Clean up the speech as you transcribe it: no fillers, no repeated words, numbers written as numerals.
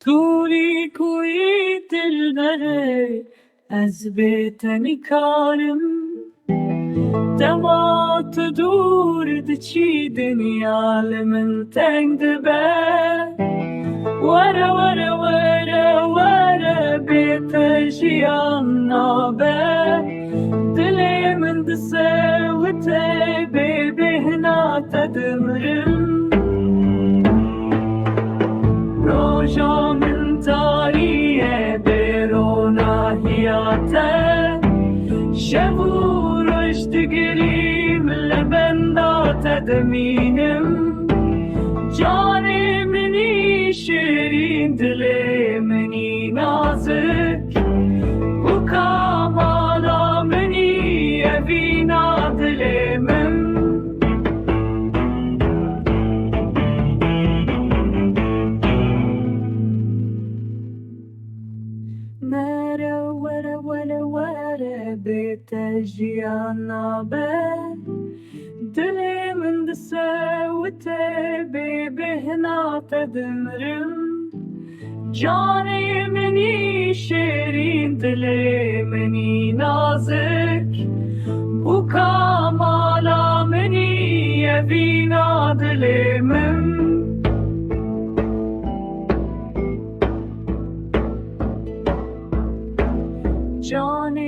توری کوی dilberê ez bê te nikarim dema tu dûr diçî dinya li min teng dibe were were were were bê te jiyan nabe dilê min disewitê bê bêhna te dimrim Roja min tarî bê ronahiya te şev û roj digirîm li benda te dimînim Canê minî şêrîn dilê minî nazik Bûka mala minî Evîna dilê min Were were were were bê te jiyan nabe Dilê min disewitê bê bêhna te dimrim Canê minî şêrîn dilê minî nazik Bûka mala minî Evîna dilê min Canê